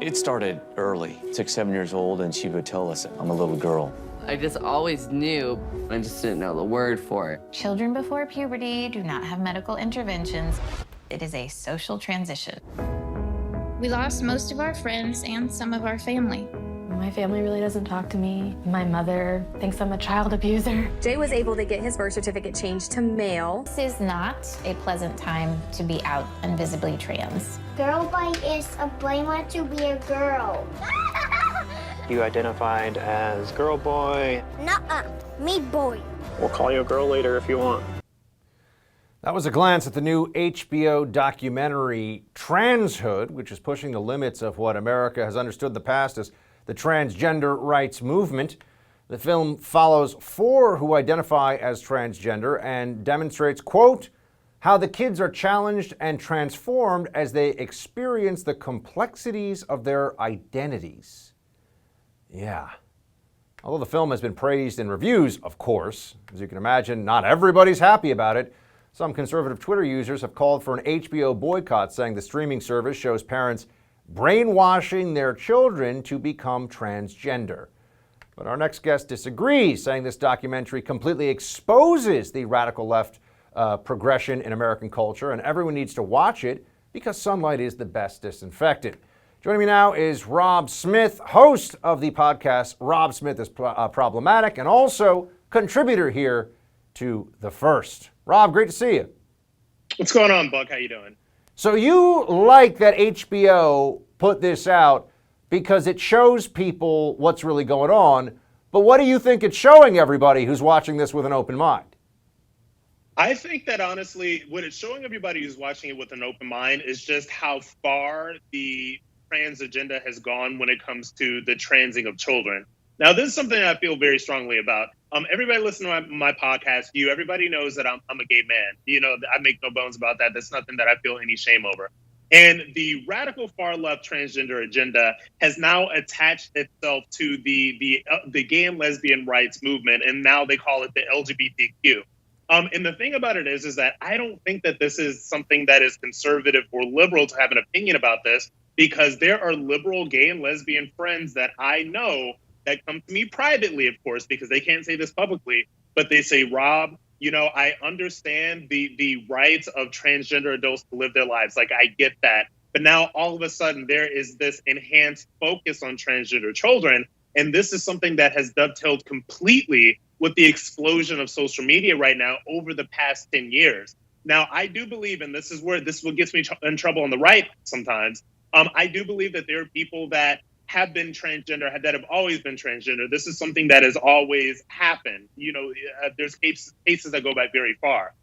It started early, 6, 7 years old, and she would tell us, I'm a little girl. I just always knew, I just didn't know the word for it. Children before puberty do not have medical interventions. It is a social transition. We lost most of our friends and some of our family. My family really doesn't talk to me. My mother thinks I'm a child abuser. Jay was able to get his birth certificate changed to male. This is not a pleasant time to be out and visibly trans. Girl boy is a boy want to be a girl. You identified as girl boy. Nuh-uh, me boy. We'll call you a girl later if you want. That was a glance at the new HBO documentary Transhood, which is pushing the limits of what America has understood in the past as the transgender rights movement. The film follows 4 who identify as transgender and demonstrates, quote, how the kids are challenged and transformed as they experience the complexities of their identities. Yeah. Although the film has been praised in reviews, of course, as you can imagine, not everybody's happy about it. Some conservative Twitter users have called for an HBO boycott, saying the streaming service shows parents brainwashing their children to become transgender. But our next guest disagrees, saying this documentary completely exposes the radical left progression in American culture, and everyone needs to watch it because sunlight is the best disinfectant. Joining me now is Rob Smith, host of the podcast Rob Smith is Problematic, and also contributor here to The First. Rob, great to see you. What's going on, Buck? How you doing? So you like that HBO put this out because it shows people what's really going on, but what do you think it's showing everybody who's watching this with an open mind? I think that honestly, what it's showing everybody who's watching it with an open mind is just how far the trans agenda has gone when it comes to the transing of children. Now, this is something I feel very strongly about. Everybody listening to my podcast, everybody knows that I'm a gay man. You know, I make no bones about that. That's nothing that I feel any shame over. And the radical far left transgender agenda has now attached itself to the gay and lesbian rights movement, and now they call it the LGBTQ. And the thing about it is that I don't think that this is something that is conservative or liberal to have an opinion about this, because there are liberal gay and lesbian friends that I know that come to me privately, of course, because they can't say this publicly, but they say, Rob, I understand the rights of transgender adults to live their lives. Like, I get that. But now all of a sudden there is this enhanced focus on transgender children. And this is something that has dovetailed completely with the explosion of social media right now over the past 10 years. Now, I do believe, and this is where this what gets me in trouble on the right sometimes, I do believe that there are people that have been transgender, that have always been transgender. This is something that has always happened. There's cases that go back very far.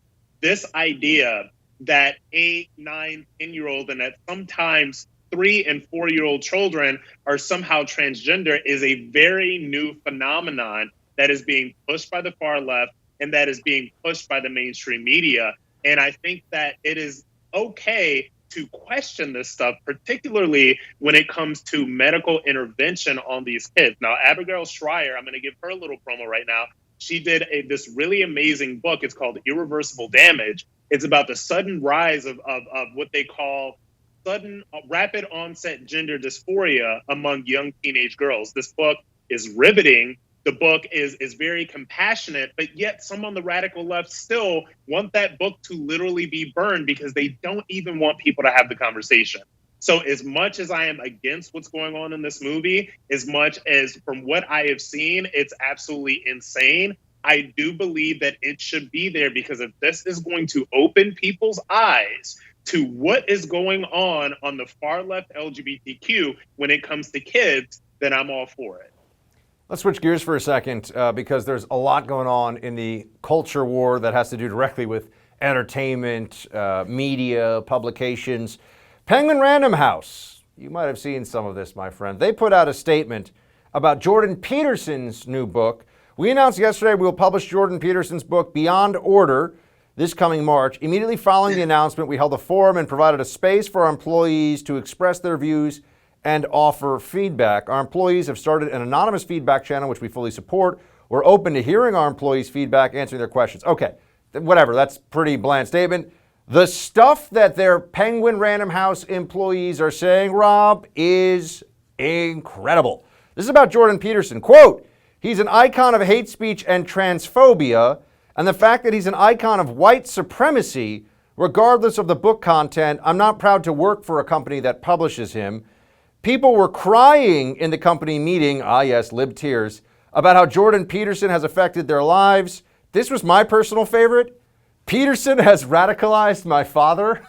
This idea that 8, 9, 10-year-old and that sometimes 3 and 4-year-old children are somehow transgender is a very new phenomenon that is being pushed by the far left and that is being pushed by the mainstream media. And I think that it is okay to question this stuff, particularly when it comes to medical intervention on these kids. Now, Abigail Shrier, I'm going to give her a little promo right now. She did this really amazing book. It's called Irreversible Damage. It's about the sudden rise of what they call sudden rapid onset gender dysphoria among young teenage girls. This book is riveting. The book is very compassionate, but yet some on the radical left still want that book to literally be burned because they don't even want people to have the conversation. So as much as I am against what's going on in this movie, as much as from what I have seen, it's absolutely insane, I do believe that it should be there, because if this is going to open people's eyes to what is going on the far left LGBTQ when it comes to kids, then I'm all for it. Let's switch gears for a second because there's a lot going on in the culture war that has to do directly with entertainment, media, publications. Penguin Random House, you might have seen some of this, my friend. They put out a statement about Jordan Peterson's new book. We announced yesterday we will publish Jordan Peterson's book, Beyond Order, this coming March. Immediately following the announcement, we held a forum and provided a space for our employees to express their views and offer feedback. Our employees have started an anonymous feedback channel, which we fully support. We're open to hearing our employees' feedback, answering their questions. Okay, whatever, that's a pretty bland statement. The stuff that their Penguin Random House employees are saying, Rob, is incredible. This is about Jordan Peterson. Quote, he's an icon of hate speech and transphobia, and the fact that he's an icon of white supremacy, regardless of the book content. I'm not proud to work for a company that publishes him. People were crying in the company meeting, yes, lib tears, about how Jordan Peterson has affected their lives. This was my personal favorite. Peterson has radicalized my father,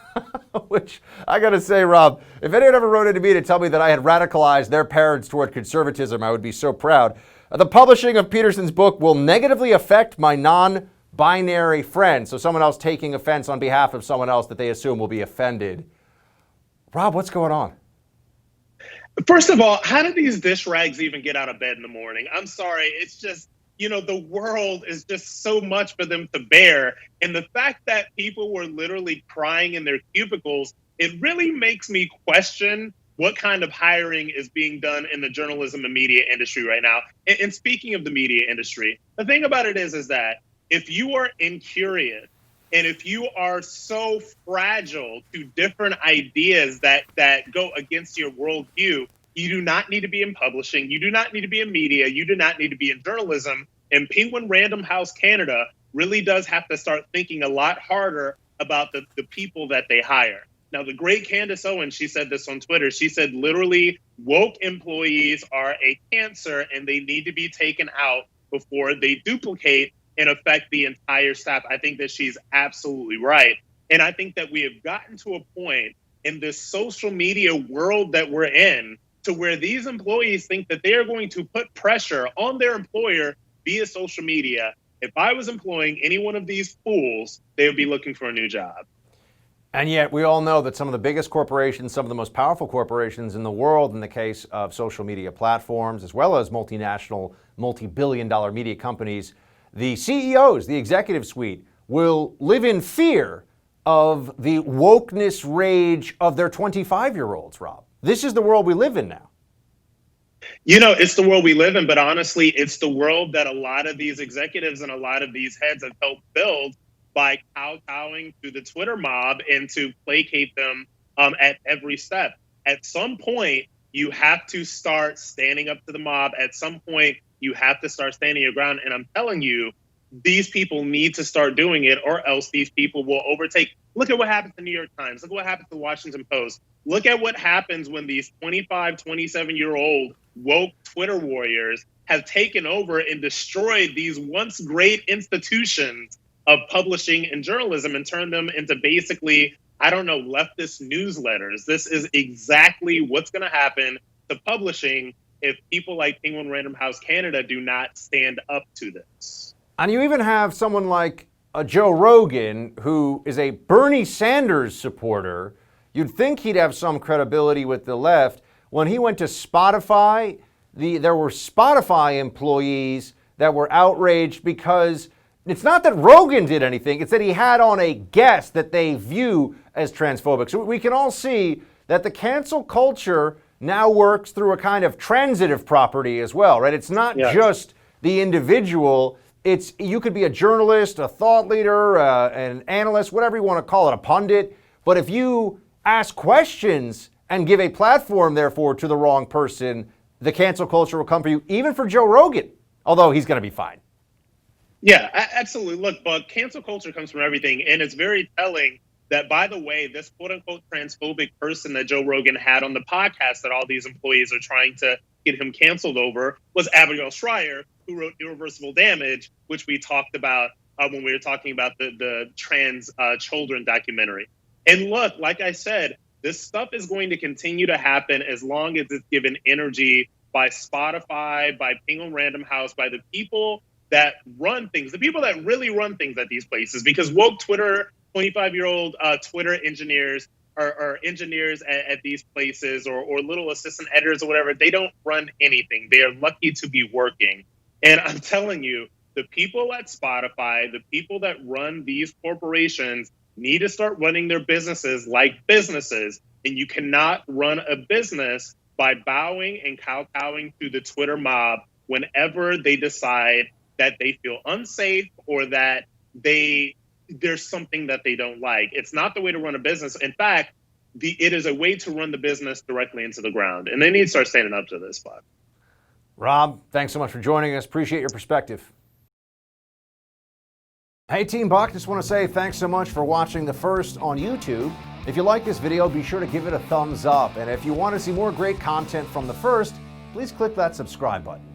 which I gotta say, Rob, if anyone ever wrote into me to tell me that I had radicalized their parents toward conservatism, I would be so proud. The publishing of Peterson's book will negatively affect my non-binary friends. So someone else taking offense on behalf of someone else that they assume will be offended. Rob, what's going on? First of all, how do these dish rags even get out of bed in the morning? I'm sorry. It's just, the world is just so much for them to bear. And the fact that people were literally crying in their cubicles, it really makes me question what kind of hiring is being done in the journalism and media industry right now. And speaking of the media industry, the thing about it is that if you are incurious and if you are so fragile to different ideas that go against your worldview, you do not need to be in publishing. You do not need to be in media. You do not need to be in journalism. And Penguin Random House Canada really does have to start thinking a lot harder about the people that they hire. Now, the great Candace Owens, she said this on Twitter. She said, literally, woke employees are a cancer and they need to be taken out before they duplicate and affect the entire staff. I think that she's absolutely right. And I think that we have gotten to a point in this social media world that we're in to where these employees think that they are going to put pressure on their employer via social media. If I was employing any one of these fools, they would be looking for a new job. And yet we all know that some of the biggest corporations, some of the most powerful corporations in the world in the case of social media platforms, as well as multinational, multi-billion-dollar media companies, the CEOs, the executive suite, will live in fear of the wokeness rage of their 25-year-olds, Rob. This is the world we live in now. It's the world we live in, but honestly, it's the world that a lot of these executives and a lot of these heads have helped build by kowtowing to the Twitter mob and to placate them at every step. At some point, you have to start standing up to the mob. At some point, you have to start standing your ground. And I'm telling you, these people need to start doing it, or else these people will overtake. Look at what happened to the New York Times. Look at what happened to the Washington Post. Look at what happens when these 25, 27-year-old woke Twitter warriors have taken over and destroyed these once great institutions of publishing and journalism and turned them into basically, leftist newsletters. This is exactly what's going to happen to publishing if people like Penguin Random House Canada do not stand up to this. And you even have someone like Joe Rogan, who is a Bernie Sanders supporter. You'd think he'd have some credibility with the left. When he went to Spotify, there were Spotify employees that were outraged because it's not that Rogan did anything, it's that he had on a guest that they view as transphobic. So we can all see that the cancel culture now works through a kind of transitive property as well, right? It's not just the individual. You could be a journalist, a thought leader, an analyst, whatever you want to call it, a pundit. But if you ask questions and give a platform, therefore, to the wrong person, the cancel culture will come for you, even for Joe Rogan, although he's going to be fine. Yeah, absolutely. Look, but cancel culture comes from everything. And it's very telling that, by the way, this quote-unquote transphobic person that Joe Rogan had on the podcast that all these employees are trying to get him canceled over was Abigail Schreier, who wrote Irreversible Damage, which we talked about when we were talking about the trans children documentary. And look, like I said, this stuff is going to continue to happen as long as it's given energy by Spotify, by Penguin Random House, by the people that run things, the people that really run things at these places. Because woke Twitter, 25-year-old Twitter engineers are engineers at these places, or little assistant editors or whatever. They don't run anything. They are lucky to be working. And I'm telling you, the people at Spotify, the people that run these corporations need to start running their businesses like businesses. And you cannot run a business by bowing and kowtowing to the Twitter mob whenever they decide that they feel unsafe or that they there's something that they don't like. It's not the way to run a business. In fact, it is a way to run the business directly into the ground. And they need to start standing up to this spot. Rob, thanks so much for joining us. Appreciate your perspective. Hey, Team Buck, just want to say thanks so much for watching The First on YouTube. If you like this video, be sure to give it a thumbs up. And if you want to see more great content from The First, please click that subscribe button.